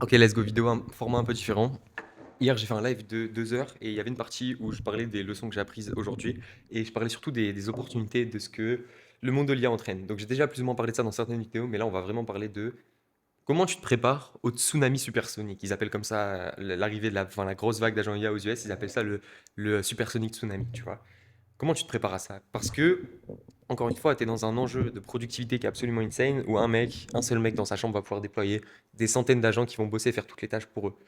Ok, let's go, vidéo, un format un peu différent. Hier, j'ai fait un live de 2 heures et il y avait une partie où je parlais des leçons que j'ai apprises aujourd'hui et je parlais surtout des opportunités de ce que le monde de l'IA entraîne. Donc, j'ai déjà plus ou moins parlé de ça dans certaines vidéos, mais là, on va vraiment parler de comment tu te prépares au tsunami supersonique. Ils appellent comme ça l'arrivée de la grosse vague d'agents IA aux US, ils appellent ça le supersonic tsunami, tu vois. Comment tu te prépares à ça? Parce que, encore une fois, tu es dans un enjeu de productivité qui est absolument insane où un seul mec dans sa chambre va pouvoir déployer des centaines d'agents qui vont bosser et faire toutes les tâches pour eux.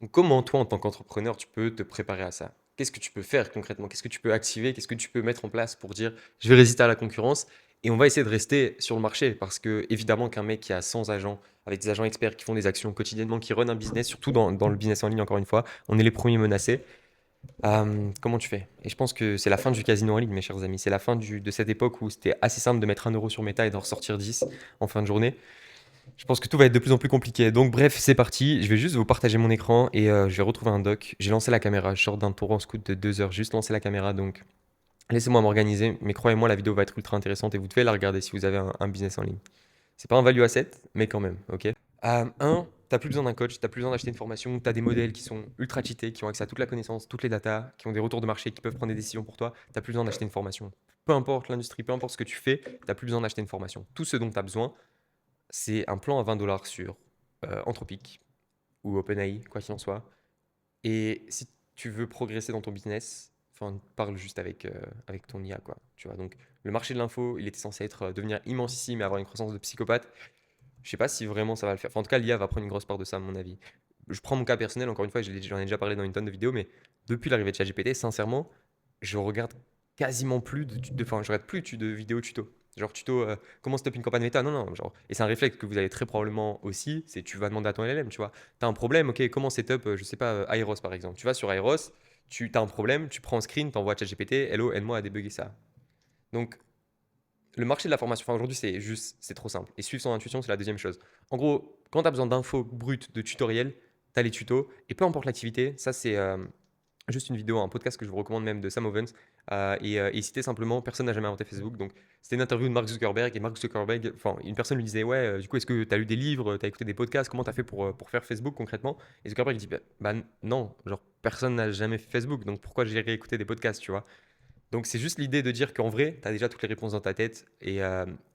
Donc, comment toi, en tant qu'entrepreneur, tu peux te préparer à ça? Qu'est-ce que tu peux faire concrètement? Qu'est-ce que tu peux activer? Qu'est-ce que tu peux mettre en place pour dire je vais résister à la concurrence et on va essayer de rester sur le marché? Parce que, évidemment, qu'un mec qui a 100 agents, avec des agents experts qui font des actions quotidiennement, qui run un business, surtout dans le business en ligne, encore une fois, on est les premiers menacés. Comment tu fais? Et je pense que c'est la fin du casino en ligne, mes chers amis. C'est la fin de cette époque où c'était assez simple de mettre 1 euro sur Meta et d'en ressortir 10 en fin de journée. Je pense que tout va être de plus en plus compliqué. Donc bref, c'est parti. Je vais juste vous partager mon écran et je vais retrouver un doc. J'ai lancé la caméra. Je sors d'un tour en scout de 2 heures. Juste lancé la caméra. Donc laissez-moi m'organiser. Mais croyez-moi, la vidéo va être ultra intéressante et vous devez la regarder si vous avez un business en ligne. C'est pas un value asset, mais quand même, ok? T'as plus besoin d'un coach, t'as plus besoin d'acheter une formation, t'as des modèles qui sont ultra cheatés, qui ont accès à toute la connaissance, toutes les datas, qui ont des retours de marché, qui peuvent prendre des décisions pour toi. T'as plus besoin d'acheter une formation. Peu importe l'industrie, peu importe ce que tu fais, t'as plus besoin d'acheter une formation. Tout ce dont tu as besoin, c'est un plan à 20 dollars sur Anthropic ou OpenAI, quoi qu'il en soit. Et si tu veux progresser dans ton business, enfin, parle juste avec ton IA, quoi. Tu vois, donc le marché de l'info, il était censé être devenir immense ici, mais avoir une croissance de psychopathe. Je sais pas si vraiment ça va le faire. Enfin, en tout cas, l'IA va prendre une grosse part de ça, à mon avis. Je prends mon cas personnel, encore une fois, j'en ai déjà parlé dans une tonne de vidéos, mais depuis l'arrivée de ChatGPT, sincèrement, je regarde quasiment plus enfin, je regarde plus de vidéos tuto. Genre tuto, comment stopper une campagne méta, non, non, genre, et c'est un réflexe que vous avez très probablement aussi, c'est tu vas demander à ton LLM, tu vois. T'as un problème, ok, comment setup, je sais pas, Aeros par exemple. Tu vas sur Aeros, tu as un problème, tu prends un screen, t'envoies à ChatGPT, hello, aide-moi à débugger ça. Donc, le marché de la formation, enfin aujourd'hui, c'est trop simple. Et suivre son intuition, c'est la deuxième chose. En gros, quand tu as besoin d'infos brutes, de tutoriels, tu as les tutos. Et peu importe l'activité, ça c'est juste une vidéo, un podcast que je vous recommande même de Sam Ovens. Il citait simplement, personne n'a jamais inventé Facebook. Donc c'était une interview de Mark Zuckerberg. Et Mark Zuckerberg, enfin une personne lui disait, ouais, du coup, est-ce que tu as lu des livres, tu as écouté des podcasts, comment tu as fait pour faire Facebook concrètement? Et Zuckerberg dit, bah non, genre personne n'a jamais fait Facebook. Donc pourquoi j'irais écouter des podcasts, tu vois? Donc c'est juste l'idée de dire qu'en vrai, tu as déjà toutes les réponses dans ta tête et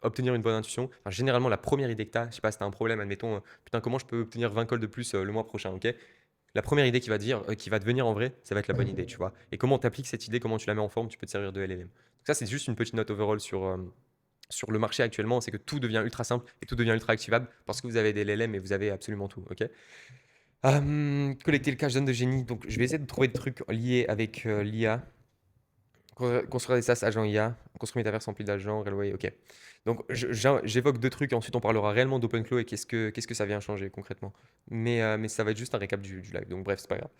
obtenir une bonne intuition. Enfin, généralement, la première idée que tu as, je sais pas si tu as un problème, admettons, putain, comment je peux obtenir 20 calls de plus le mois prochain, ok? La première idée qui va devenir en vrai, ça va être la bonne idée, tu vois. Et comment tu appliques cette idée, comment tu la mets en forme, tu peux te servir de LLM. Donc ça, c'est juste une petite note overall sur le marché actuellement, c'est que tout devient ultra simple et tout devient ultra activable parce que vous avez des LLM et vous avez absolument tout, ok? Collecter le cash zone de génie, donc je vais essayer de trouver des trucs liés avec l'IA. Construire des SaaS agents IA, construire Metaverse rempli d'agents, Railway, ok. Donc j'évoque deux trucs et ensuite on parlera réellement d'OpenClaw et qu'est-ce que ça vient changer concrètement. Mais ça va être juste un récap du live, donc bref, c'est pas grave.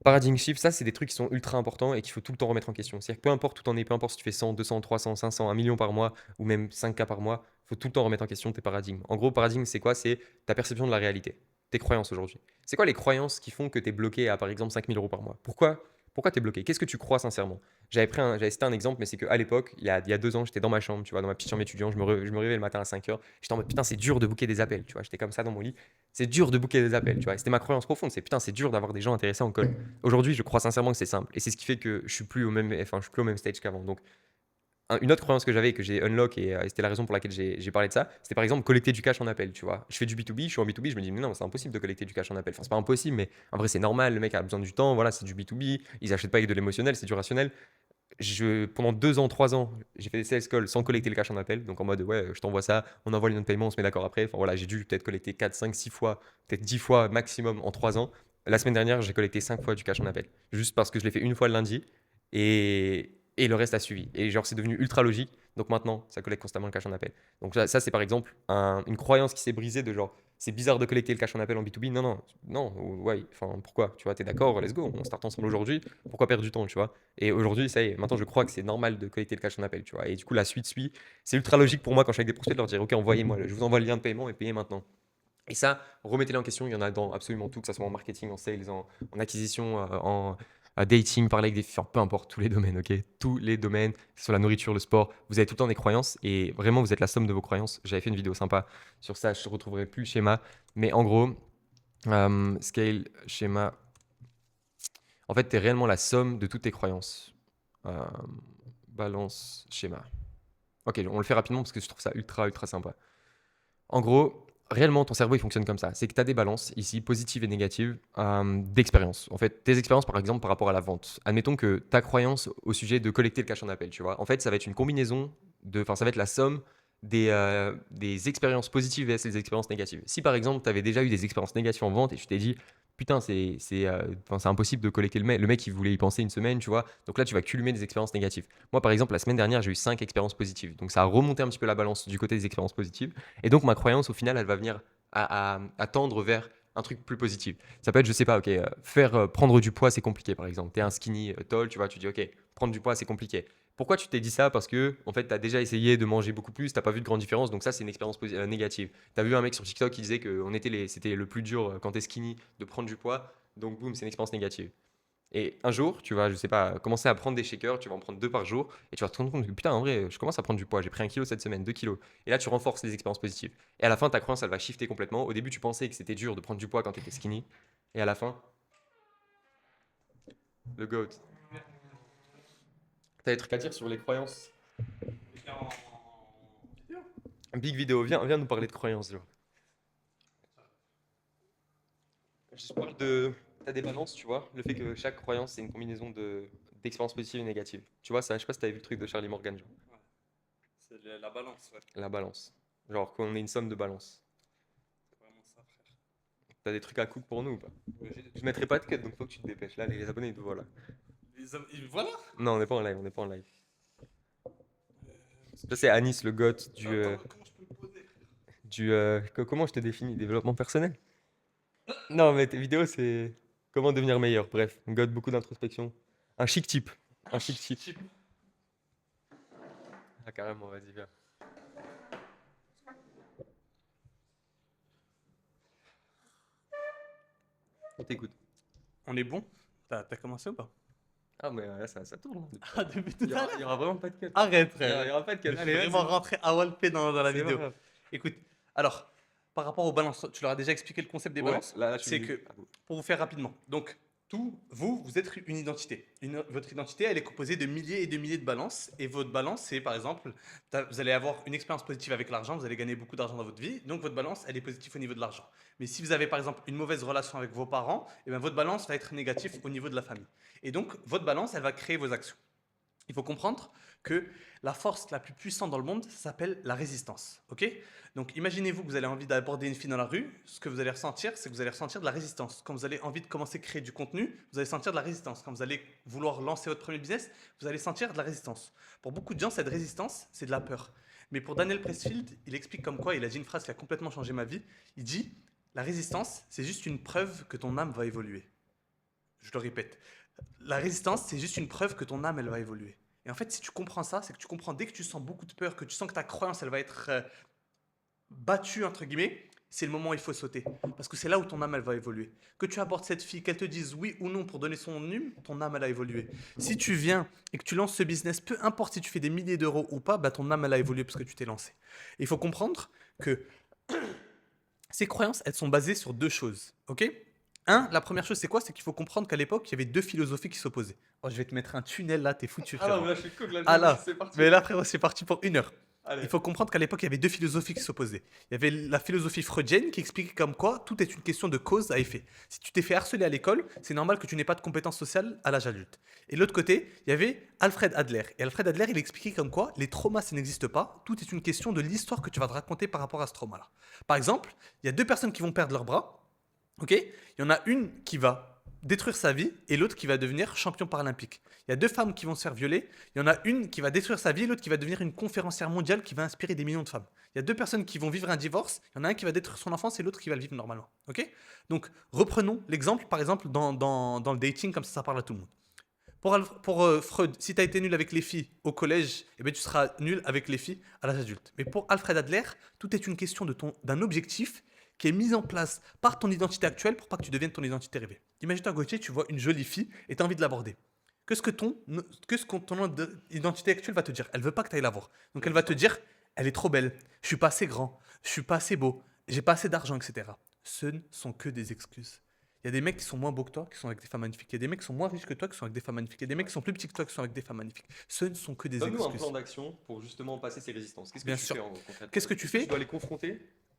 Paradigm shift, ça c'est des trucs qui sont ultra importants et qu'il faut tout le temps remettre en question. C'est-à-dire que peu importe où t'en es, peu importe si tu fais 100, 200, 300, 500, 1 million par mois ou même 5K par mois, il faut tout le temps remettre en question tes paradigmes. En gros, paradigme c'est quoi? C'est ta perception de la réalité, tes croyances aujourd'hui. C'est quoi les croyances qui font que tu es bloqué à par exemple 5000 € par mois? Pourquoi tu es bloqué? Qu'est-ce que tu crois sincèrement? J'avais cité un exemple, mais c'est qu'à l'époque, il y a 2 ans, j'étais dans ma chambre, tu vois, dans ma petite chambre étudiante, je me réveillais le matin à 5 heures. J'étais en mode putain, c'est dur de booker des appels, tu vois. J'étais comme ça dans mon lit. C'est dur de booker des appels, tu vois. C'était ma croyance profonde, c'est putain, c'est dur d'avoir des gens intéressés en call. Aujourd'hui, je crois sincèrement que c'est simple. Et c'est ce qui fait que je suis plus au même stage qu'avant. Donc, une autre croyance que j'avais et que j'ai unlock et c'était la raison pour laquelle j'ai parlé de ça, c'était par exemple collecter du cash en appel, tu vois. Je fais du B2B, je suis en B2B, je me dis mais non, c'est impossible de collecter du cash en appel. Enfin, c'est pas impossible, mais en vrai, c'est normal, le mec a besoin du temps, voilà, c'est du B2B, ils achètent pas avec de l'émotionnel, c'est du rationnel. Pendant 2 ans, 3 ans, j'ai fait des sales calls sans collecter le cash en appel. Donc en mode, ouais, je t'envoie ça, on envoie les notes de paiement, on se met d'accord après. Enfin voilà, j'ai dû peut-être collecter 4, 5, 6 fois, peut-être 10 fois maximum en 3 ans. La semaine dernière, j'ai collecté 5 fois du cash en appel. Juste parce que je l'ai fait une fois le lundi et le reste a suivi. Et genre, c'est devenu ultra logique. Donc maintenant, ça collecte constamment le cash en appel. Donc ça c'est par exemple une croyance qui s'est brisée de genre, c'est bizarre de collecter le cash en appel en B2B. Non, non, non, ouais, enfin pourquoi? Tu vois, t'es d'accord, let's go, on start ensemble aujourd'hui. Pourquoi perdre du temps, tu vois? Et aujourd'hui, ça y est, maintenant je crois que c'est normal de collecter le cash en appel, tu vois. Et du coup, la suite suit. C'est ultra logique pour moi quand je suis avec des prospects de leur dire, ok, envoyez-moi, je vous envoie le lien de paiement et payez maintenant. Et ça, remettez-les en question. Il y en a dans absolument tout, que ce soit en marketing, en sales, en acquisition, en dating, parler avec des filles, enfin, peu importe, tous les domaines, ok? Tous les domaines, que ce soit la nourriture, le sport, vous avez tout le temps des croyances et vraiment, vous êtes la somme de vos croyances. J'avais fait une vidéo sympa sur ça, je ne retrouverai plus le schéma. Mais en gros, Scale, schéma. En fait, tu es réellement la somme de toutes tes croyances. Euh, balance, schéma. Ok, on le fait rapidement parce que je trouve ça ultra, ultra sympa. En gros, réellement, ton cerveau, il fonctionne comme ça. C'est que tu as des balances, ici, positives et négatives, d'expérience. En fait, tes expériences, par exemple, par rapport à la vente. Admettons que ta croyance au sujet de collecter le cash en appel, tu vois. En fait, ça va être une combinaison ça va être la somme des expériences positives et des expériences négatives. Si, par exemple, tu avais déjà eu des expériences négatives en vente et tu t'es dit, putain, c'est impossible de collecter le mec, il voulait y penser une semaine, tu vois. Donc là, tu vas cumuler des expériences négatives. Moi, par exemple, la semaine dernière, j'ai eu 5 expériences positives. Donc ça a remonté un petit peu la balance du côté des expériences positives. Et donc, ma croyance, au final, elle va venir à tendre vers un truc plus positif. Ça peut être, je sais pas, ok, prendre du poids, c'est compliqué, par exemple. Tu es un skinny tall, tu vois, tu dis, ok, prendre du poids, c'est compliqué. Pourquoi tu t'es dit ça? Parce que, en fait, tu as déjà essayé de manger beaucoup plus, tu n'as pas vu de grande différence, donc ça, c'est une expérience négative. Tu as vu un mec sur TikTok qui disait que c'était le plus dur quand tu es skinny de prendre du poids, donc boum, c'est une expérience négative. Et un jour, tu vas, je sais pas, commencer à prendre des shakers, tu vas en prendre 2 par jour, et tu vas te rendre compte que putain, en vrai, je commence à prendre du poids, j'ai pris 1 kilo cette semaine, 2 kilos. Et là, tu renforces les expériences positives. Et à la fin, ta croyance, elle va shifter complètement. Au début, tu pensais que c'était dur de prendre du poids quand tu étais skinny, et à la fin, le GOAT. T'as des trucs à dire sur les croyances? Big vidéo, viens nous parler de croyances, genre. Je parle de. T'as des balances, tu vois, le fait que chaque croyance, c'est une combinaison d'expériences positives et négatives. Tu vois, ça, je sais pas si t'avais vu le truc de Charlie Morgan, genre. Ouais, c'est la balance, ouais. La balance. Genre qu'on est une somme de balance. C'est vraiment ça, frère. T'as des trucs à cook pour nous ou pas? Ouais, j'ai des Je trucs à mettrai dire. pas de cut, donc faut que tu te dépêches. Là, les abonnés, ils te voient là. Voilà. Non, on n'est pas en live, on n'est pas en live. Parce que Ça, c'est Anis, le goth Attends, comment je peux le poser? comment je te définis? Développement personnel? Non, mais tes vidéos, c'est comment devenir meilleur. Bref, goth, beaucoup d'introspection. Un chic type. Un chic type. Chip. Ah, carrément, vas-y, viens. On t'écoute. On est bon? T'as commencé ou pas? Ah, mais là, ça tourne, hein, depuis tout à Ah, l'heure. depuis tout Il y à aura, l'heure. il y aura vraiment pas de cut. Arrête, Il y frère. aura pas de cut. Je Allez, suis vas-y, vraiment rentré à Walpé dans la c'est pas vidéo. grave. Écoute, alors, par rapport aux balances, tu leur as déjà expliqué le concept des Ouais, balances? là, C'est tu. que, pour vous faire rapidement, donc, vous êtes une identité. Votre identité, elle est composée de milliers et de milliers de balances. Et votre balance, c'est par exemple, vous allez avoir une expérience positive avec l'argent, vous allez gagner beaucoup d'argent dans votre vie. Donc, votre balance, elle est positive au niveau de l'argent. Mais si vous avez par exemple une mauvaise relation avec vos parents, et bien, votre balance va être négative au niveau de la famille. Et donc, votre balance, elle va créer vos actions. Il faut comprendre que la force la plus puissante dans le monde s'appelle la résistance. Ok? Donc imaginez-vous que vous avez envie d'aborder une fille dans la rue, ce que vous allez ressentir, c'est que vous allez ressentir de la résistance. Quand vous avez envie de commencer à créer du contenu, vous allez sentir de la résistance. Quand vous allez vouloir lancer votre premier business, vous allez sentir de la résistance. Pour beaucoup de gens, cette résistance, c'est de la peur. Mais pour Daniel Pressfield, il explique comme quoi, il a dit une phrase qui a complètement changé ma vie. Il dit, la résistance, c'est juste une preuve que ton âme va évoluer. Je le répète, la résistance, c'est juste une preuve que ton âme, elle va évoluer. Et en fait, si tu comprends ça, c'est que tu comprends dès que tu sens beaucoup de peur, que tu sens que ta croyance, elle va être battue, entre guillemets, c'est le moment où il faut sauter. Parce que c'est là où ton âme, elle va évoluer. Que tu abordes cette fille, qu'elle te dise oui ou non pour donner son hume, ton âme, elle a évolué. Si tu viens et que tu lances ce business, peu importe si tu fais des milliers d'euros ou pas, bah, ton âme, elle a évolué parce que tu t'es lancé. Et il faut comprendre que ces croyances, elles sont basées sur deux choses. Ok? La première chose, c'est quoi? C'est qu'il faut comprendre qu'à l'époque, il y avait deux philosophies qui s'opposaient. Oh, je vais te mettre un tunnel là, t'es foutu, Ah non, frérot. mais là, je suis cook, là, Ah là, c'est parti. mais là, frérot, c'est parti pour 1 heure. Il Allez. faut comprendre qu'à l'époque, il y avait deux philosophies qui s'opposaient. Il y avait la philosophie freudienne qui expliquait comme quoi tout est une question de cause à effet. Si tu t'es fait harceler à l'école, c'est normal que tu n'aies pas de compétences sociales à l'âge adulte. Et de l'autre côté, il y avait Alfred Adler. Et Alfred Adler, il expliquait comme quoi les traumas, ça n'existe pas. Tout est une question de l'histoire que tu vas te raconter par rapport à ce trauma-là. Par exemple, il y a deux personnes qui vont perdre leur bras. Ok? Il y en a une qui va détruire sa vie et l'autre qui va devenir champion paralympique. Il y a deux femmes qui vont se faire violer. Il y en a une qui va détruire sa vie et l'autre qui va devenir une conférencière mondiale qui va inspirer des millions de femmes. Il y a deux personnes qui vont vivre un divorce. Il y en a un qui va détruire son enfance et l'autre qui va le vivre normalement. Ok? Donc, reprenons l'exemple, par exemple, dans le dating, comme ça parle à tout le monde. Pour Freud, si tu as été nul avec les filles au collège, eh ben, tu seras nul avec les filles à l'âge adulte. Mais pour Alfred Adler, tout est une question d'un objectif qui est mis en place par ton identité actuelle pour pas que tu deviennes ton identité rêvée. Imagine-toi, Gauthier, tu vois une jolie fille et tu as envie de l'aborder. Qu'est-ce que ton identité actuelle va te dire? Elle veut pas que tu ailles la voir. Donc elle va te dire, elle est trop belle, je suis pas assez grand, je suis pas assez beau, j'ai pas assez d'argent, etc. ce ne sont que des excuses. Il y a des mecs qui sont moins beaux que toi, qui sont avec des femmes magnifiques. Il y a des mecs qui sont moins riches que toi, qui sont avec des femmes magnifiques. Il y a des mecs qui sont plus petits que toi, qui sont avec des femmes magnifiques. Ce ne sont que des Donne-nous un plan excuses. d'action pour justement passer ces résistances. Qu'est-ce que Bien tu sûr. fais en gros, concrètement? Qu'est-ce que tu Est-ce que tu fais? dois les confronter?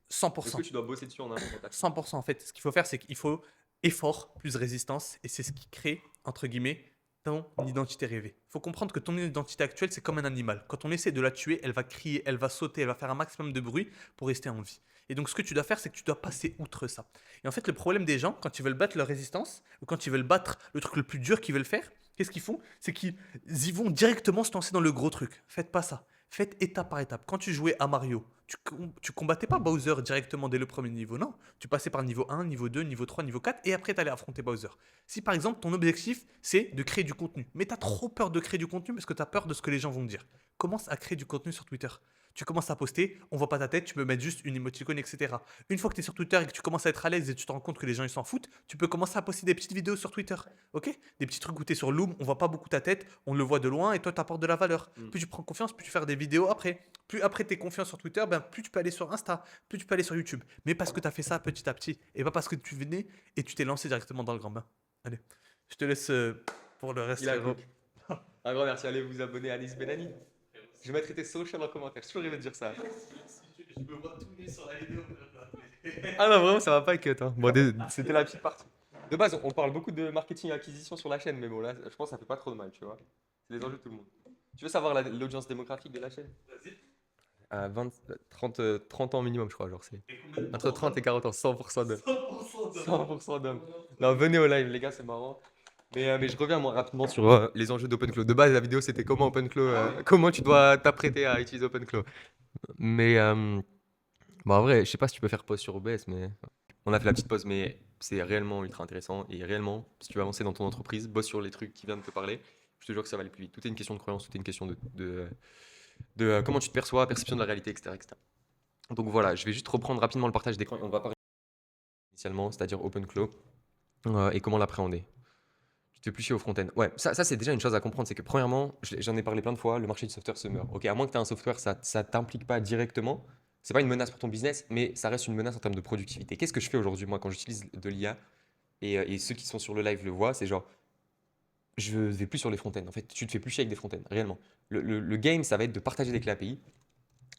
Est-ce que 100%. tu dois bosser dessus en amont quand t'as fait? 100% en fait. Ce qu'il faut faire, c'est qu'il faut effort plus résistance. Et c'est ce qui crée, entre guillemets, ton identité rêvée. Il faut comprendre que ton identité actuelle, c'est comme un animal. Quand on essaie de la tuer, elle va crier, elle va sauter, elle va faire un maximum de bruit pour rester en vie. Et donc, ce que tu dois faire, c'est que tu dois passer outre ça. Et en fait, le problème des gens, quand ils veulent battre leur résistance, ou quand ils veulent battre le truc le plus dur qu'ils veulent faire, qu'est-ce qu'ils font? C'est qu'ils y vont directement se lancer dans le gros truc. Faites pas ça. Faites étape par étape. Quand tu jouais à Mario, tu combattais pas Bowser directement dès le premier niveau, non. Tu passais par niveau 1, niveau 2, niveau 3, niveau 4, et après tu allais affronter Bowser. Si par exemple ton objectif c'est de créer du contenu, mais tu as trop peur de créer du contenu parce que tu as peur de ce que les gens vont dire, commence à créer du contenu sur Twitter. Tu commences à poster, on voit pas ta tête, tu peux mettre juste une émoticône, etc. Une fois que tu es sur Twitter et que tu commences à être à l'aise et tu te rends compte que les gens ils s'en foutent, tu peux commencer à poster des petites vidéos sur Twitter. Ok? Des petits trucs où tu es sur Loom, on voit pas beaucoup ta tête, on le voit de loin et toi tu apportes de la valeur. Mm. Plus tu prends confiance, plus tu fais des vidéos après. Plus après tu es confiant sur Twitter, ben, plus tu peux aller sur Insta, plus tu peux aller sur YouTube. Mais parce que tu as fait ça petit à petit et pas parce que tu venais et tu t'es lancé directement dans le grand bain. Allez, je te laisse pour le reste. Il a frérot. cook. Un grand merci, allez vous abonner à Anis Benani. Je mettrai tes social en commentaire, je suis toujours rêvé de dire ça. Je me vois tout nu sur la vidéo. Ah non, vraiment, ça va pas être cut. Hein. Bon, c'était la petite partie. De base, on parle beaucoup de marketing et acquisition sur la chaîne, mais bon, là, je pense que ça fait pas trop de mal, tu vois. C'est les enjeux de tout le monde. Tu veux savoir l'audience démographique de la chaîne? Vas-y. 30 ans minimum, je crois, genre c'est. Et combien de Entre 30 et 40 ans, 100% d'hommes. 100% de 100% d'hommes. Non, venez au live, les gars, c'est marrant. Mais je reviens moi rapidement sur les enjeux d'OpenClaw. De base, la vidéo c'était comment OpenClaw, comment tu dois t'apprêter à utiliser OpenClaw. Mais bon, en vrai, je sais pas si tu peux faire pause sur OBS, mais on a fait la petite pause, mais c'est réellement ultra intéressant. Et réellement, si tu veux avancer dans ton entreprise, bosse sur les trucs qui viennent de te parler. Je te jure que ça va aller plus vite. Tout est une question de croyance, tout est une question de comment tu te perçois, perception de la réalité, etc., etc. Donc voilà, je vais juste reprendre rapidement le partage d'écran. On va parler initialement, c'est-à-dire OpenClaw, et comment l'appréhender. Tu te fais plus chier au front-end. Ouais, ça c'est déjà une chose à comprendre, c'est que premièrement, j'en ai parlé plein de fois, le marché du software se meurt. Ok, à moins que tu aies un software, ça t'implique pas directement. C'est pas une menace pour ton business, mais ça reste une menace en termes de productivité. Qu'est-ce que je fais aujourd'hui, moi, quand j'utilise de l'IA et ceux qui sont sur le live le voient, c'est genre, je vais plus sur les front-end. En fait, tu te fais plus chier avec des front-end, réellement. Le game, ça va être de partager des clés API.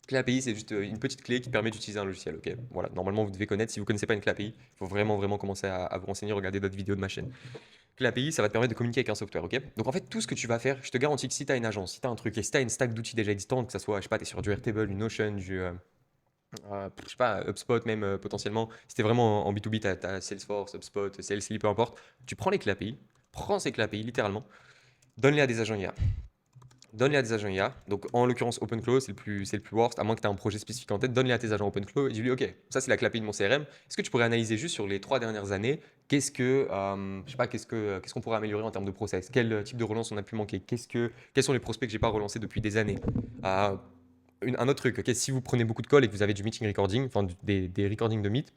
Clé API, c'est juste une petite clé qui permet d'utiliser un logiciel. Ok, voilà. Normalement, vous devez connaître. Si vous connaissez pas une clé API, il faut vraiment commencer à vous renseigner, regarder d'autres vidéos de ma chaîne. L'API, ça va te permettre de communiquer avec un software, ok? Donc en fait, tout ce que tu vas faire, je te garantis que si tu as une agence, si tu as un truc et si tu as une stack d'outils déjà existante, que ça soit, je sais pas, tu es sur du Airtable, du Notion, je sais pas, HubSpot même potentiellement, si tu es vraiment en B2B, tu as Salesforce, HubSpot, CLCI, peu importe, tu prends les clés API, prends ces clés API littéralement, donne-les à des agents IA. Donne-les à des agents IA. Donc, en l'occurrence, OpenClaw, c'est le plus worst, à moins que tu aies un projet spécifique en tête. Donne-les à tes agents OpenClaw et dis-lui, OK, ça, c'est la clé API de mon CRM. Est-ce que tu pourrais analyser juste sur les 3 dernières années, je sais pas, qu'est-ce qu'on pourrait améliorer en termes de process? Quel type de relance on a pu manquer? Quels sont les prospects que j'ai pas relancés depuis des années? Un autre truc, ok, si vous prenez beaucoup de calls et que vous avez du meeting recording, enfin des recordings de meet,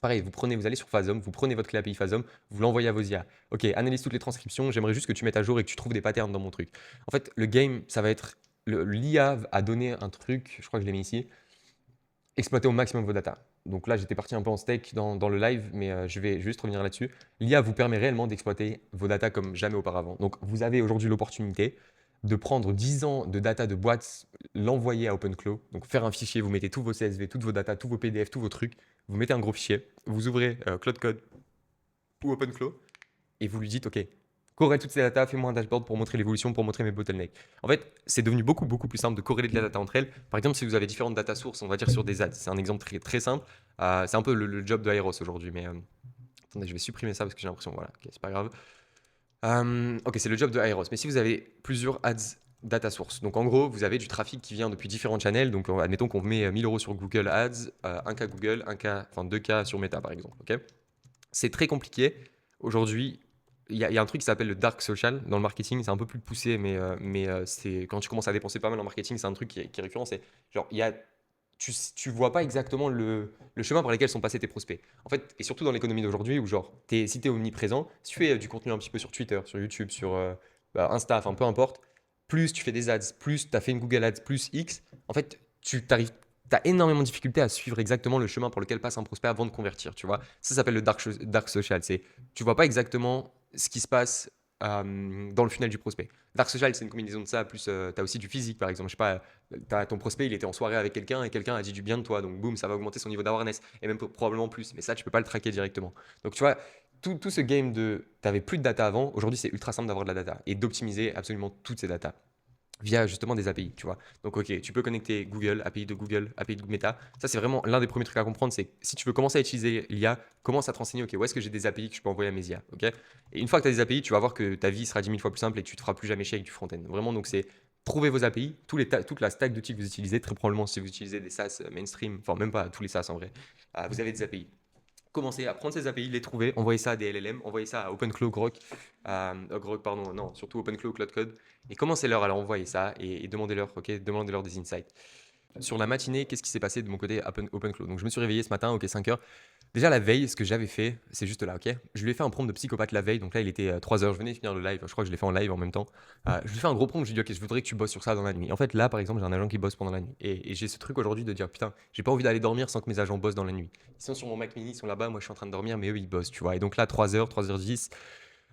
pareil, vous allez sur Phasm, vous prenez votre clé API Phasm, vous l'envoyez à vos IA. Ok, analyse toutes les transcriptions, j'aimerais juste que tu mettes à jour et que tu trouves des patterns dans mon truc. En fait, le game, ça va être, l'IA a donné un truc, je crois que je l'ai mis ici, exploiter au maximum vos data. Donc là, j'étais parti un peu en steak dans le live, mais je vais juste revenir là-dessus. L'IA vous permet réellement d'exploiter vos data comme jamais auparavant. Donc vous avez aujourd'hui l'opportunité de prendre 10 ans de data de boîtes, l'envoyer à OpenClaw, donc faire un fichier, vous mettez tous vos CSV, toutes vos data, tous vos PDF, tous vos trucs, vous mettez un gros fichier, vous ouvrez Cloud Code ou OpenClaw et vous lui dites OK, corrèle toutes ces data, fais-moi un dashboard pour montrer l'évolution, pour montrer mes bottlenecks. En fait, c'est devenu beaucoup plus simple de corréler de la data entre elles. Par exemple, si vous avez différentes data sources, on va dire sur des ads, c'est un exemple très simple. C'est un peu le job de Aeros aujourd'hui, mais attendez, je vais supprimer ça parce que j'ai l'impression, voilà, ok, c'est pas grave. Ok, c'est le job de Aeros. Mais si vous avez plusieurs ads data source, donc en gros, vous avez du trafic qui vient depuis différents channels. Donc admettons qu'on met 1000 € sur Google Ads, 1K Google, 2K sur Meta par exemple. Ok, c'est très compliqué. Aujourd'hui, il y a un truc qui s'appelle le dark social dans le marketing. C'est un peu plus poussé, mais c'est quand tu commences à dépenser pas mal en marketing, c'est un truc qui est récurrent. C'est genre, tu vois pas exactement le chemin par lequel sont passés tes prospects. En fait, et surtout dans l'économie d'aujourd'hui où genre, si tu es omniprésent, si tu fais du contenu un petit peu sur Twitter, sur YouTube, sur Insta, enfin peu importe, plus tu fais des ads, plus tu as fait une Google Ads, plus X, en fait, tu t'arrives tu as énormément de difficultés à suivre exactement le chemin pour lequel passe un prospect avant de convertir, tu vois. Ça s'appelle le dark social. C'est, tu vois pas exactement ce qui se passe dans le funnel du prospect. Dark social, c'est une combinaison de ça, plus tu as aussi du physique, par exemple. Je sais pas, ton prospect, il était en soirée avec quelqu'un et quelqu'un a dit du bien de toi, donc boum, ça va augmenter son niveau d'awareness, et même probablement plus. Mais ça, tu peux pas le traquer directement. Donc tu vois, tout ce game de, t'avais plus de data avant, aujourd'hui c'est ultra simple d'avoir de la data et d'optimiser absolument toutes ces datas via justement des API, tu vois. Donc, ok, tu peux connecter Google, API de Meta. Ça, c'est vraiment l'un des premiers trucs à comprendre. C'est si tu veux commencer à utiliser l'IA, commence à te renseigner, ok, où est-ce que j'ai des API que je peux envoyer à mes IA, ok. Et une fois que tu as des API, tu vas voir que ta vie sera 10 000 fois plus simple et que tu te feras plus jamais chier avec du front-end. Vraiment, donc c'est trouver vos API, toute la stack d'outils que vous utilisez, très probablement si vous utilisez des SaaS mainstream, enfin même pas tous les SaaS en vrai, vous avez des API. Commencez à prendre ces API, les trouver, envoyer ça à des LLM, envoyer ça à OpenClaw, Grok, Grok, pardon, non, surtout OpenClaw, Cloud Code, et commencez-leur à leur envoyer ça et demandez-leur, ok, demandez-leur des insights. Sur la matinée, qu'est-ce qui s'est passé de mon côté OpenClaw? Donc je me suis réveillé ce matin, ok, 5 heures. Déjà la veille, ce que j'avais fait, c'est juste là, ok. Je lui ai fait un prompt de psychopathe la veille, donc là il était 3 heures, je venais de finir le live, je crois que je l'ai fait en live en même temps. Je lui ai fait un gros prompt, je lui ai dit ok, je voudrais que tu bosses sur ça dans la nuit. Et en fait là, par exemple, j'ai un agent qui bosse pendant la nuit. Et j'ai ce truc aujourd'hui de dire putain, j'ai pas envie d'aller dormir sans que mes agents bossent dans la nuit. Ils sont sur mon Mac mini, ils sont là-bas, moi je suis en train de dormir, mais eux ils bossent, tu vois. Et donc là, 3 heures, 3h10,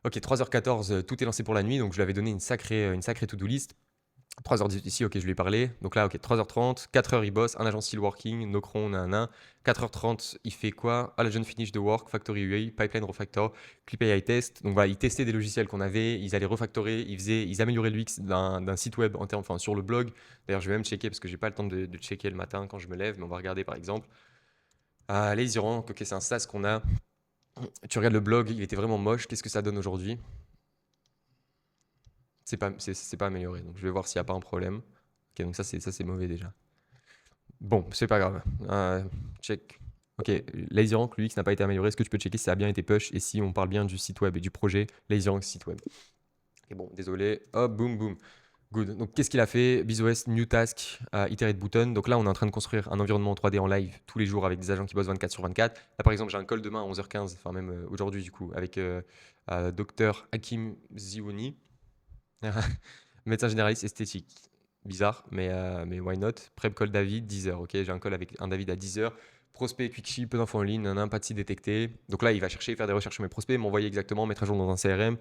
ok, 3h14, tout est lancé pour la nuit, donc je lui avais donné une sacrée to-do list. 3h18 ici, ok, je lui ai parlé. Donc là, ok, 3h30, 4h il bosse, un agent still working, Nocron, nanana. 4h30, il fait quoi? Ah, la jeune finish de work, Factory UI, Pipeline Refactor, Clip AI Test. Donc voilà, il testait des logiciels qu'on avait, ils allaient refactorer, ils amélioraient l'UX d'un site web enfin, sur le blog. D'ailleurs, je vais même checker parce que j'ai pas le temps de checker le matin quand je me lève, mais on va regarder par exemple. Lazy Rank, ok, c'est un SaaS qu'on a. Tu regardes le blog, il était vraiment moche. Qu'est-ce que ça donne aujourd'hui? C'est pas amélioré. Donc je vais voir s'il n'y a pas un problème. Ok, donc ça c'est mauvais déjà. Bon, c'est pas grave. Check. Ok, LazyRank, l'UX n'a pas été amélioré. Est-ce que tu peux checker si ça a bien été push et si on parle bien du site web et du projet LazyRank site web? Et bon, désolé. Hop, boum, boum. Good. Donc, qu'est-ce qu'il a fait? BizOS, New Task, Iterate Button. Donc là, on est en train de construire un environnement en 3D en live tous les jours avec des agents qui bossent 24 sur 24. Là, par exemple, j'ai un call demain à 11h15, enfin même aujourd'hui du coup, avec Dr Hakim Ziwouni, médecin généraliste esthétique. Bizarre, mais why not? Prep call David, 10h. Ok, j'ai un call avec un David à 10h. Prospect, quick peu d'infos en ligne, pas de site détecté. Donc là, il va chercher, faire des recherches sur mes prospects, m'envoyer exactement, mettre à jour dans un CRM.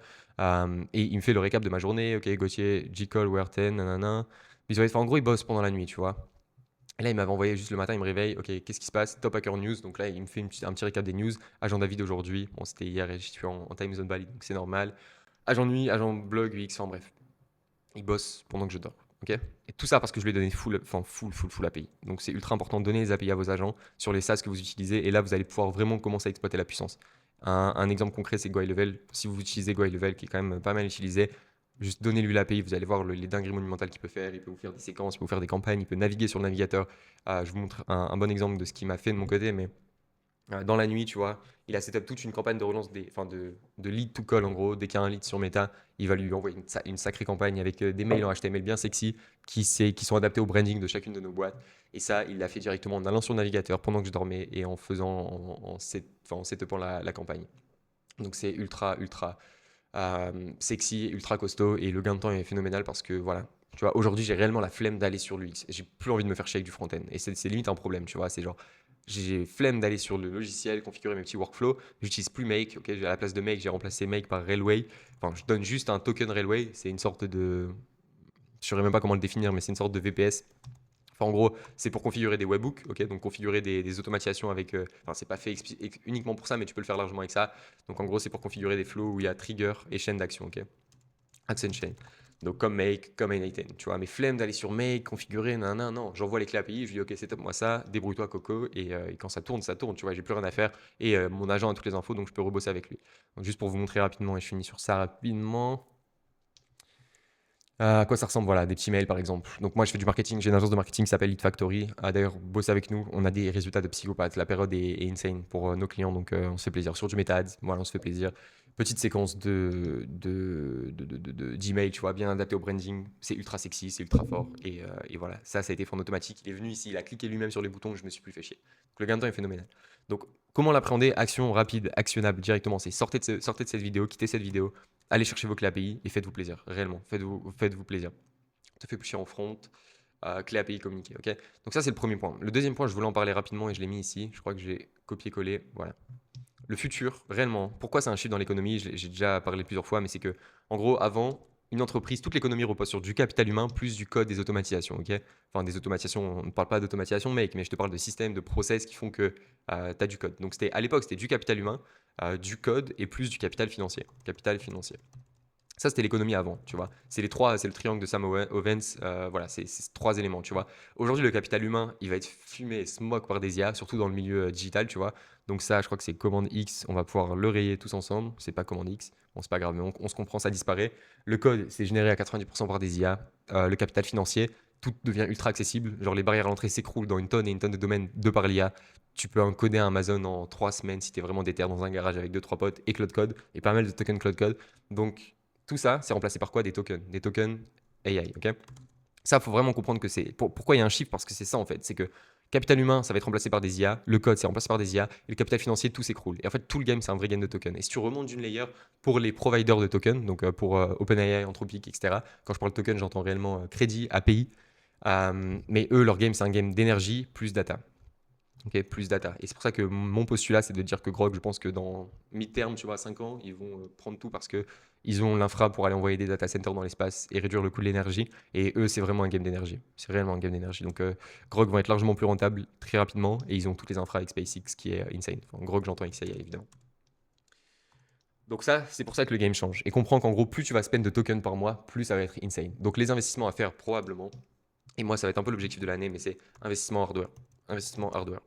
Et il me fait le récap de ma journée. Ok, Gauthier, G-Call, Where 10, nanana. En gros, il bosse pendant la nuit, tu vois. Et là, il m'avait envoyé juste le matin, il me réveille. Ok, qu'est-ce qui se passe? Top Hacker News. Donc là, il me fait un petit récap des news. Agent David aujourd'hui. Bon, c'était hier et je suis en time zone Bali, donc c'est normal. Agent nuit, agent blog, UX, enfin bref. Il bosse pendant que je dors. Ok. Et tout ça parce que je lui ai donné full API. Donc c'est ultra important de donner les API à vos agents sur les SaaS que vous utilisez. Et là, vous allez pouvoir vraiment commencer à exploiter la puissance. Un exemple concret, c'est GoiLevel. Si vous utilisez GoiLevel, qui est quand même pas mal utilisé, juste donnez-lui l'API. Vous allez voir les dingueries monumentales qu'il peut faire. Il peut vous faire des séquences, il peut vous faire des campagnes, il peut naviguer sur le navigateur. Je vous montre un bon exemple de ce qu'il m'a fait de mon côté. Mais dans la nuit, tu vois, il a setup toute une campagne de relance, de lead to call en gros. Dès qu'il y a un lead sur Meta, il va lui envoyer une sacrée campagne avec des mails en HTML bien sexy qui sont adaptés au branding de chacune de nos boîtes. Et ça, il l'a fait directement en allant sur le navigateur pendant que je dormais et en setupant la campagne. Donc c'est ultra sexy, ultra costaud et le gain de temps est phénoménal parce que voilà. Tu vois, aujourd'hui, j'ai réellement la flemme d'aller sur l'UX. J'ai plus envie de me faire chier avec du front-end. Et c'est limite un problème, tu vois. C'est genre, j'ai flemme d'aller sur le logiciel, configurer mes petits workflows. J'utilise plus Make. Ok, à la place de Make, j'ai remplacé Make par Railway. Enfin, je donne juste un token Railway. C'est une sorte de. Je ne saurais même pas comment le définir, mais c'est une sorte de VPS. Enfin, en gros, c'est pour configurer des webhooks, ok, donc configurer des automatisations avec. Enfin, c'est pas fait uniquement pour ça, mais tu peux le faire largement avec ça. Donc, en gros, c'est pour configurer des flows où il y a trigger et chaîne d'action, ok. Action chain. Donc comme Make, comme N8N, tu vois. Mais flemme d'aller sur Make, configurer, non. J'envoie les clés API, je dis ok, c'est top moi ça, débrouille-toi Coco. Et quand ça tourne, tu vois. J'ai plus rien à faire. Et mon agent a toutes les infos, donc je peux rebosser avec lui. Donc juste pour vous montrer rapidement, et je finis sur ça rapidement. À quoi ça ressemble? Voilà, des petits mails par exemple. Donc moi je fais du marketing, j'ai une agence de marketing qui s'appelle Lead Factory. D'ailleurs, bosse avec nous, on a des résultats de psychopathe. La période est insane pour nos clients, donc on se fait plaisir. Sur du MetaAds, voilà, on se fait plaisir. Petite séquence d'email, tu vois, bien adapté au branding. C'est ultra sexy, c'est ultra fort. Et voilà, ça a été fait en automatique. Il est venu ici, il a cliqué lui-même sur les boutons, je me suis plus fait chier. Donc le gain de temps est phénoménal. Donc comment l'appréhender? Action rapide, actionnable directement. C'est sortez de cette vidéo, quittez cette vidéo, allez chercher vos clés API et faites-vous plaisir. Réellement, faites-vous plaisir. Ça fait plus cher en front. clé API communiquée. Ok. Donc ça, c'est le premier point. Le deuxième point, je voulais en parler rapidement et je l'ai mis ici. Je crois que j'ai copié-collé. Voilà. Le futur, réellement, pourquoi c'est un chiffre dans l'économie? J'ai déjà parlé plusieurs fois, mais c'est que, en gros, avant, une entreprise, toute l'économie repose sur du capital humain plus du code des automatisations, ok? Enfin, des automatisations, on ne parle pas d'automatisation, mec, mais je te parle de systèmes, de process qui font que tu as du code. Donc, à l'époque, c'était du capital humain, du code et plus du capital financier. Capital financier. Ça, c'était l'économie avant, tu vois. C'est les trois, c'est le triangle de Sam Ovens. Voilà, c'est ces trois éléments, tu vois. Aujourd'hui, le capital humain, il va être fumé et smoke par des IA, surtout dans le milieu digital, tu vois. Donc ça, je crois que c'est commande X. On va pouvoir le rayer tous ensemble. C'est pas commande X. Bon, c'est pas grave, mais on se comprend, ça disparaît. Le code, c'est généré à 90% par des IA. Le capital financier, tout devient ultra accessible. Genre, les barrières à l'entrée s'écroulent dans une tonne et une tonne de domaines de par l'IA. Tu peux encoder un Amazon en 3 semaines si tu es vraiment déter dans un garage avec deux trois potes et Cloud Code et pas mal de tokens Cloud Code. Donc, tout ça, c'est remplacé par quoi? Des tokens AI, ok? Ça, il faut vraiment comprendre que c'est. Pourquoi il y a un chiffre? Parce que c'est ça en fait. C'est que capital humain, ça va être remplacé par des IA. Le code, c'est remplacé par des IA. Et le capital financier, tout s'écroule. Et en fait, tout le game, c'est un vrai game de tokens. Et si tu remontes d'une layer pour les providers de tokens, donc pour OpenAI, Anthropic, etc., quand je parle de tokens, j'entends réellement crédit, API. Mais eux, leur game, c'est un game d'énergie plus data. Ok, plus data. Et c'est pour ça que mon postulat, c'est de dire que Grok, je pense que dans mi-terme, tu vois, 5 ans, ils vont prendre tout parce que ils ont l'infra pour aller envoyer des data centers dans l'espace et réduire le coût de l'énergie. Et eux, c'est vraiment un game d'énergie. C'est réellement un game d'énergie. Donc, Grok vont être largement plus rentables très rapidement et ils ont toutes les infra avec SpaceX qui est insane. Enfin, Grok, j'entends XAI évidemment. Donc ça, c'est pour ça que le game change. Et comprends qu'en gros, plus tu vas spend de tokens par mois, plus ça va être insane. Donc les investissements à faire probablement, et moi ça va être un peu l'objectif de l'année, mais c'est investissement hardware. Investissement hardware.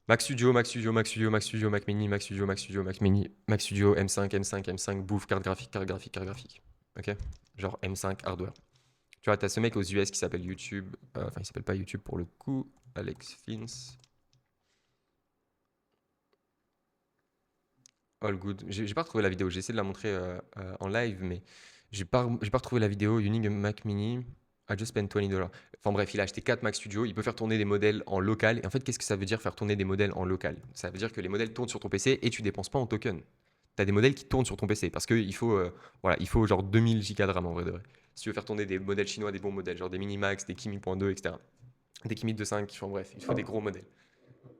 Mac Studio, Mac Studio, Mac Studio, Mac Studio, Mac Mini, Mac Studio, Mac Studio, Mac Mini, Mac Studio, M5, M5, M5, bouffe, carte graphique, carte graphique, carte graphique. Ok. Genre M5 hardware. Tu vois, t'as ce mec aux US qui s'appelle YouTube. Enfin, il s'appelle pas YouTube pour le coup. Alex Fins. All good. J'ai pas retrouvé la vidéo. J'ai essayé de la montrer en live, mais j'ai pas retrouvé la vidéo. You need a Mac Mini. I just spent $20. Enfin bref, il a acheté 4 Mac Studio. Il peut faire tourner des modèles en local. Et en fait, qu'est-ce que ça veut dire faire tourner des modèles en local? Ça veut dire que les modèles tournent sur ton PC et tu dépenses pas en token. Tu as des modèles qui tournent sur ton PC parce qu'il faut, voilà, il faut genre 2000 Go de RAM en vrai de vrai. Si tu veux faire tourner des modèles chinois, des bons modèles, genre des Minimax, des Kimi.2, etc. Des Kimi 2.5, enfin bref, il faut des gros modèles.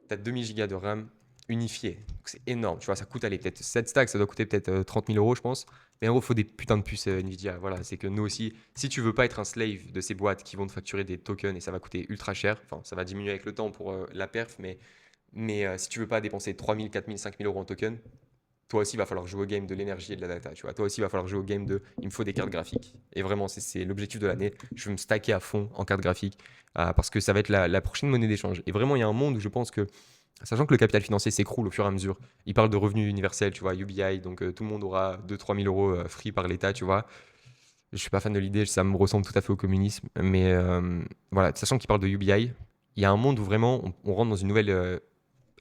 Tu as 2000 Go de RAM unifié. C'est énorme. Tu vois, ça coûte, allez, peut-être 7 stacks, ça doit coûter peut-être 30 000 euros, je pense. Mais en gros, il faut des putains de puces Nvidia. Voilà, c'est que nous aussi, si tu veux pas être un slave de ces boîtes qui vont te facturer des tokens et ça va coûter ultra cher, enfin, ça va diminuer avec le temps pour la perf, mais si tu veux pas dépenser 3 000, 4 000, 5 000 euros en tokens, toi aussi, il va falloir jouer au game de l'énergie et de la data. Tu vois, toi aussi, il va falloir jouer au game de il me faut des cartes graphiques. Et vraiment, c'est l'objectif de l'année. Je veux me stacker à fond en cartes graphiques parce que ça va être la prochaine monnaie d'échange. Et vraiment, il y a un monde où je pense que sachant que le capital financier s'écroule au fur et à mesure, il parle de revenus universels, tu vois, UBI, donc tout le monde aura 2-3 000 euros free par l'État, tu vois. Je suis pas fan de l'idée, ça me ressemble tout à fait au communisme, mais voilà, sachant qu'il parle de UBI, il y a un monde où vraiment on rentre dans une nouvelle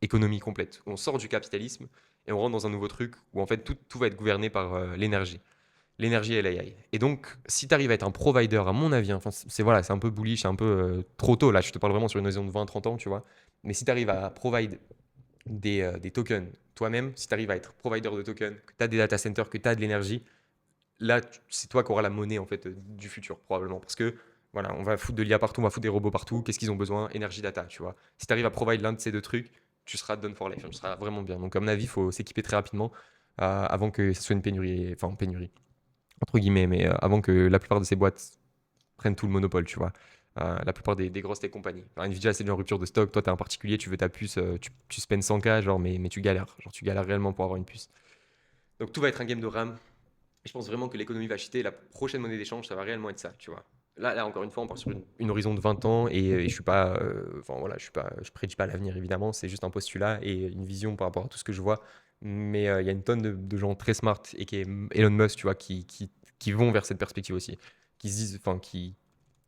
économie complète. On sort du capitalisme et on rentre dans un nouveau truc où en fait tout va être gouverné par l'énergie. L'énergie et l'AI. Et donc, si tu arrives à être un provider, à mon avis, enfin, c'est voilà, c'est un peu bullish, c'est un peu trop tôt, là, je te parle vraiment sur une raison de 20-30 ans, tu vois. Mais si tu arrives à provide des tokens toi-même, si tu arrives à être provider de tokens, que tu as des data centers, que tu as de l'énergie, là, c'est toi qui auras la monnaie en fait du futur, probablement. Parce que voilà, on va foutre de l'IA partout, on va foutre des robots partout. Qu'est-ce qu'ils ont besoin? Énergie, data, tu vois. Si tu arrives à provide l'un de ces deux trucs, tu seras done for life, tu seras vraiment bien. Donc, à mon avis, il faut s'équiper très rapidement avant que ce soit une pénurie, enfin, pénurie entre guillemets, mais avant que la plupart de ces boîtes prennent tout le monopole, tu vois. La plupart des grosses tech compagnies. Alors, Nvidia, c'est déjà en rupture de stock. Toi, tu es un particulier, tu veux ta puce, tu spends 100K, genre, mais tu galères. Genre, tu galères réellement pour avoir une puce. Donc, tout va être un game de RAM. Et je pense vraiment que l'économie va chuter. La prochaine monnaie d'échange, ça va réellement être ça, tu vois. Là encore une fois, on part sur une horizon de 20 ans et je suis pas, enfin voilà, je prédis pas l'avenir évidemment. C'est juste un postulat et une vision par rapport à tout ce que je vois. Mais il y a une tonne de gens très smart et qui est Elon Musk, tu vois, qui vont vers cette perspective aussi, qui se disent, enfin, qui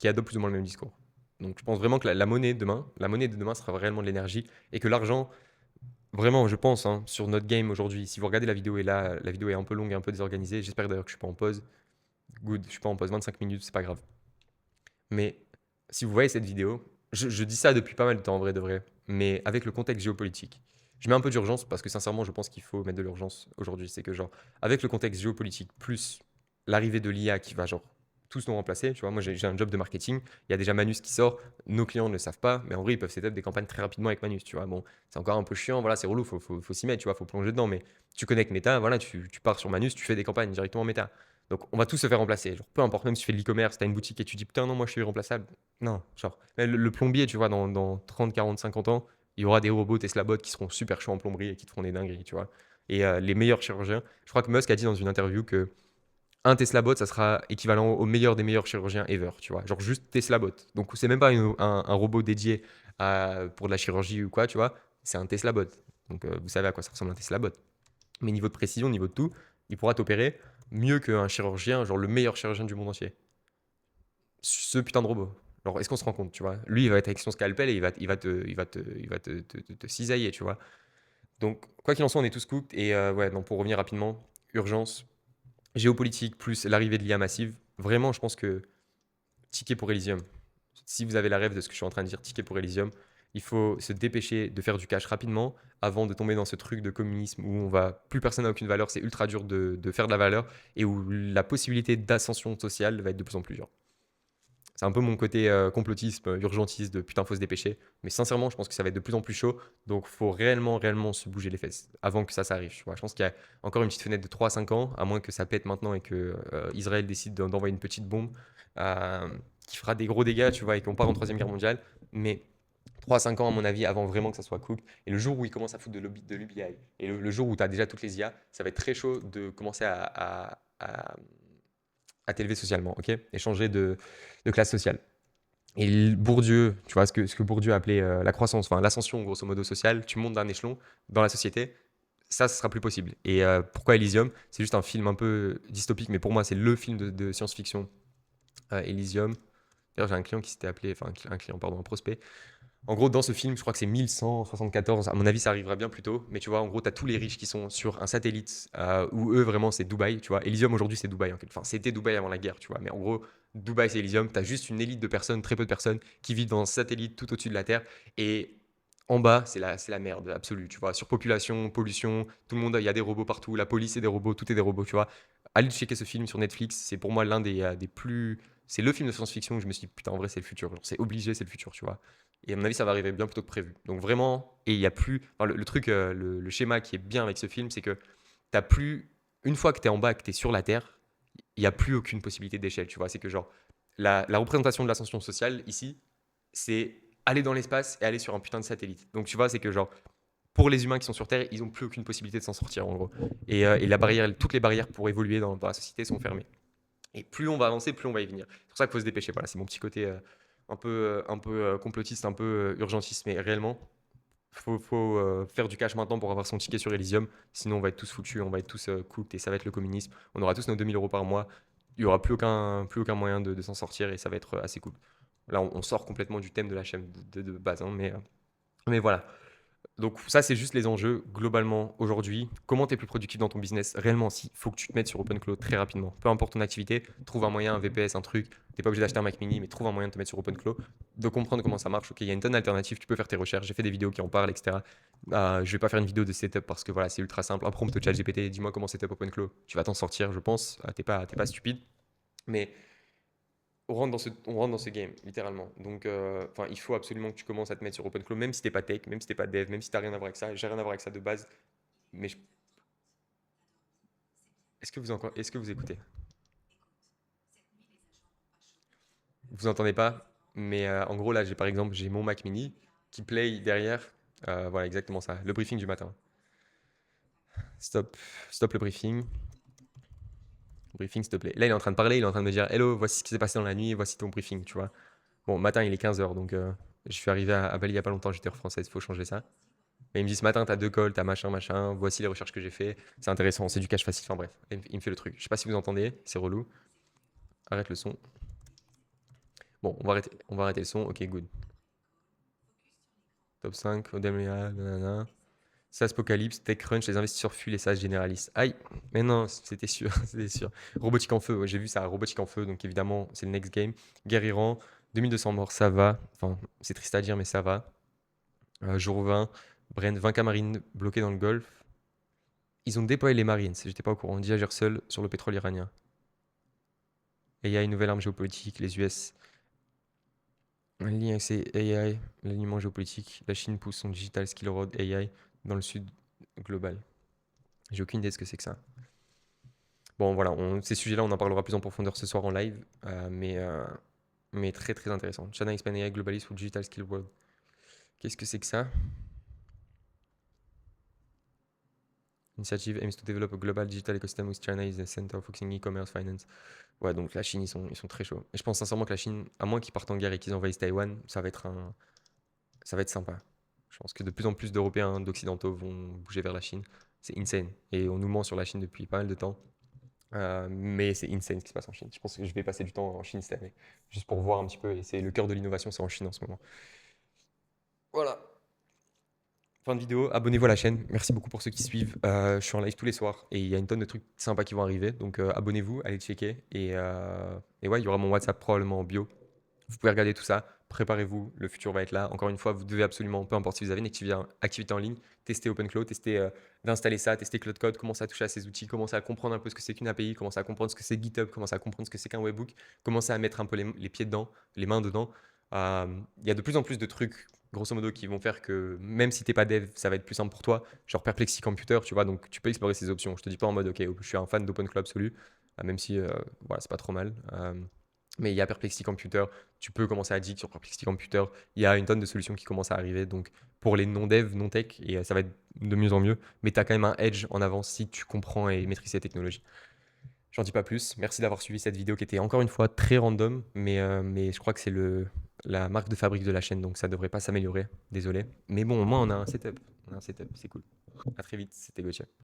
adoptent plus ou moins le même discours. Donc je pense vraiment que la monnaie la monnaie de demain sera réellement de l'énergie et que l'argent, vraiment, je pense, hein, sur notre game aujourd'hui, si vous regardez la vidéo et là, la vidéo est un peu longue et un peu désorganisée, j'espère d'ailleurs que je suis pas en pause. Good, je suis pas en pause 25 minutes, c'est pas grave. Mais si vous voyez cette vidéo, je dis ça depuis pas mal de temps en vrai de vrai, mais avec le contexte géopolitique. Je mets un peu d'urgence parce que sincèrement, je pense qu'il faut mettre de l'urgence aujourd'hui. C'est que genre, avec le contexte géopolitique, plus l'arrivée de l'IA qui va genre tous nous remplacer, tu vois. Moi, j'ai un job de marketing, il y a déjà Manus qui sort, nos clients ne le savent pas, mais en vrai, ils peuvent setup des campagnes très rapidement avec Manus, tu vois. Bon, c'est encore un peu chiant, voilà, c'est relou, faut s'y mettre, tu vois, faut plonger dedans, mais tu connectes Meta, voilà, tu pars sur Manus, tu fais des campagnes directement Meta. Donc, on va tous se faire remplacer. Genre, peu importe, même si tu fais de l'e-commerce, tu as une boutique et tu dis, putain, non, moi, je suis irremplaçable. Non, genre, le plombier, tu vois, dans 30, 40, 50 ans, il y aura des robots Tesla Bot qui seront super chauds en plomberie et qui te feront des dingueries, tu vois. Et les meilleurs chirurgiens, je crois que Musk a dit dans une interview que un Tesla Bot, ça sera équivalent au meilleur des meilleurs chirurgiens ever, tu vois. Genre juste Tesla Bot. Donc c'est même pas un robot dédié pour de la chirurgie ou quoi, tu vois. C'est un Tesla Bot. Donc vous savez à quoi ça ressemble un Tesla Bot. Mais niveau de précision, niveau de tout, il pourra t'opérer mieux qu'un chirurgien, genre le meilleur chirurgien du monde entier. Ce putain de robot. Alors est-ce qu'on se rend compte, tu vois. Lui, il va être avec son scalpel et il va te cisailler, tu vois. Donc quoi qu'il en soit, on est tous cooked. Et ouais, donc pour revenir rapidement, urgence, géopolitique plus l'arrivée de l'IA massive, vraiment, je pense que ticket pour Elysium. Si vous avez la rêve de ce que je suis en train de dire, ticket pour Elysium, il faut se dépêcher de faire du cash rapidement avant de tomber dans ce truc de communisme où on va plus personne n'a aucune valeur, c'est ultra dur de faire de la valeur et où la possibilité d'ascension sociale va être de plus en plus dure. C'est un peu mon côté complotisme, urgentiste de putain, faut se dépêcher. Mais sincèrement, je pense que ça va être de plus en plus chaud. Donc, faut réellement, réellement se bouger les fesses avant que ça arrive. Tu vois. Je pense qu'il y a encore une petite fenêtre de 3 à 5 ans, à moins que ça pète maintenant et que Israël décide d'envoyer une petite bombe euh, qui fera des gros dégâts, tu vois, et qu'on part en Troisième Guerre mondiale. Mais 3 à 5 ans, à mon avis, avant vraiment que ça soit cook. Et le jour où ils commencent à foutre de l'UBI, et le jour où tu as déjà toutes les IA, ça va être très chaud de commencer à t'élever socialement, ok, et changer de classe sociale. Et Bourdieu, tu vois, ce que Bourdieu appelait la croissance, enfin l'ascension grosso modo sociale, tu montes d'un échelon dans la société, ça, ce sera plus possible. Et pourquoi Elysium? C'est juste un film un peu dystopique, mais pour moi, c'est le film de science-fiction, Elysium. D'ailleurs, j'ai un client qui s'était appelé, enfin un client, pardon, un prospect, en gros, dans ce film, je crois que c'est 1174. À mon avis, ça arrivera bien plus tôt. Mais tu vois, en gros, tu as tous les riches qui sont sur un satellite où eux, vraiment, c'est Dubaï. Tu vois, Elysium aujourd'hui, c'est Dubaï. Enfin, c'était Dubaï avant la guerre, tu vois. Mais en gros, Dubaï, c'est Elysium. Tu as juste une élite de personnes, très peu de personnes, qui vivent dans un satellite tout au-dessus de la Terre. Et en bas, c'est la merde absolue. Tu vois, surpopulation, pollution, tout le monde, il y a des robots partout. La police, c'est des robots, tout est des robots, tu vois. Allez checker ce film sur Netflix. C'est pour moi l'un des plus. C'est le film de science-fiction où je me suis dit, putain, en vrai, c'est le futur. Genre, c'est obligé, c'est le futur, tu vois. Et à mon avis, ça va arriver bien plus tôt que prévu. Donc vraiment, et il y a plus. Enfin, le truc, le schéma qui est bien avec ce film, c'est que t'as plus. Une fois que t'es en bas, que t'es sur la Terre, il n'y a plus aucune possibilité d'échelle, tu vois. C'est que genre, la représentation de l'ascension sociale ici, c'est aller dans l'espace et aller sur un putain de satellite. Donc tu vois, c'est que genre, pour les humains qui sont sur Terre, ils n'ont plus aucune possibilité de s'en sortir en gros. Et la barrière, toutes les barrières pour évoluer dans la société sont fermées. Et plus on va avancer, plus on va y venir. C'est pour ça qu'il faut se dépêcher. Voilà, c'est mon petit côté un peu complotiste, un peu urgentiste, mais réellement, faut faire du cash maintenant pour avoir son ticket sur Elysium. Sinon, on va être tous foutus, on va être tous cooked et ça va être le communisme. On aura tous nos 2000 € par mois. Il n'y aura plus aucun moyen de s'en sortir et ça va être assez cool. Là, on sort complètement du thème de la chaîne de base, hein, mais voilà. Donc ça, c'est juste les enjeux globalement aujourd'hui. Comment tu es plus productif dans ton business réellement? Si faut que tu te mettes sur OpenClaw très rapidement. Peu importe ton activité, trouve un moyen, un VPS, un truc. T'es pas obligé d'acheter un Mac Mini, mais trouve un moyen de te mettre sur OpenClaw, de comprendre comment ça marche. Ok, il y a une tonne d'alternatives, tu peux faire tes recherches. J'ai fait des vidéos qui en parlent, etc. Je vais pas faire une vidéo de setup parce que voilà, c'est ultra simple. Un prompt chat GPT, dis-moi comment setup OpenClaw. Tu vas t'en sortir, je pense. T'es pas stupide. Mais on rentre dans ce game, littéralement. Donc, il faut absolument que tu commences à te mettre sur OpenClaw, même si t'es pas tech, même si t'es pas dev, même si t'as rien à voir avec ça. J'ai rien à voir avec ça de base. Mais est-ce que vous écoutez? Vous entendez pas? Mais en gros, là, par exemple, j'ai mon Mac Mini qui play derrière. Voilà, exactement ça. Le briefing du matin. Stop, stop le briefing. Briefing, s'il te plaît. Là, il est en train de parler, il est en train de me dire, hello, voici ce qui s'est passé dans la nuit, voici ton briefing, tu vois. Bon, matin, il est 15 h, donc je suis arrivé à Bali il y a pas longtemps, j'étais heure française, il faut changer ça. Et il me dit ce matin, t'as 2 calls, t'as machin, machin, voici les recherches que j'ai fait. C'est intéressant, c'est du cash facile, enfin bref. Il me fait le truc. Je sais pas si vous entendez, c'est relou. Arrête le son. Bon, on va arrêter le son, ok, good. Top 5, Odemia, nanana. SaaS Apocalypse, TechCrunch, les investisseurs fuient les SaaS généralistes. Aïe, mais non, c'était sûr, c'était sûr. Robotique en feu, ouais, j'ai vu ça, robotique en feu, donc évidemment, c'est le next game. Guerre Iran, 2200 morts, ça va. Enfin, c'est triste à dire, mais ça va. Jour 20, Brent, 20 cas marines bloqués dans le Golfe. Ils ont déployé les Marines, j'étais pas au courant. Dia gère seul sur le pétrole iranien. AI, nouvelle arme géopolitique, les US. Un lien avec ces AI, l'alignement géopolitique. La Chine pousse son digital skill road AI dans le sud global. J'ai aucune idée de ce que c'est que ça. Bon, voilà, ces sujets-là, on en parlera plus en profondeur ce soir en live, mais très très intéressant. China expand AI globalist ou digital skill world. Qu'est-ce que c'est que ça? Initiative aims to develop a global digital ecosystem with China is the center focusing e-commerce, finance. Ouais, donc la Chine, ils sont très chauds. Et je pense sincèrement que la Chine, à moins qu'ils partent en guerre et qu'ils envahissent Taïwan, ça va être sympa. Je pense que de plus en plus d'Européens, d'Occidentaux vont bouger vers la Chine. C'est insane. Et on nous ment sur la Chine depuis pas mal de temps. Mais c'est insane ce qui se passe en Chine. Je pense que je vais passer du temps en Chine cette année, juste pour voir un petit peu. Et c'est le cœur de l'innovation, c'est en Chine en ce moment. Voilà. Fin de vidéo, abonnez-vous à la chaîne. Merci beaucoup pour ceux qui suivent. Je suis en live tous les soirs et il y a une tonne de trucs sympas qui vont arriver. Donc abonnez-vous, allez checker. Et ouais, il y aura mon WhatsApp probablement en bio. Vous pouvez regarder tout ça. Préparez-vous, le futur va être là. Encore une fois, vous devez absolument, peu importe si vous avez une activité en ligne, tester OpenCloud, tester d'installer ça, tester Cloud Code, commencer à toucher à ces outils, commencer à comprendre un peu ce que c'est qu'une API, commencer à comprendre ce que c'est GitHub, commencer à comprendre ce que c'est qu'un webhook, commencer à mettre un peu les pieds dedans, les mains dedans. Il y a de plus en plus de trucs, grosso modo, qui vont faire que même si t'es pas dev, ça va être plus simple pour toi. Genre Perplexity Computer, tu vois, donc tu peux explorer ces options. Je te dis pas en mode, ok, je suis un fan d'OpenCloud absolu, même si, voilà, c'est pas trop mal. Mais il y a Perplexity Computer, tu peux commencer à dig sur Perplexity Computer. Il y a une tonne de solutions qui commencent à arriver. Donc pour les non-dev, non-tech, et ça va être de mieux en mieux. Mais tu as quand même un edge en avance si tu comprends et maîtrises ces technologies. J'en dis pas plus. Merci d'avoir suivi cette vidéo qui était encore une fois très random. Mais je crois que c'est la marque de fabrique de la chaîne. Donc ça devrait pas s'améliorer. Désolé. Mais bon, au moins on a un setup. On a un setup, c'est cool. À très vite. C'était Gauthier.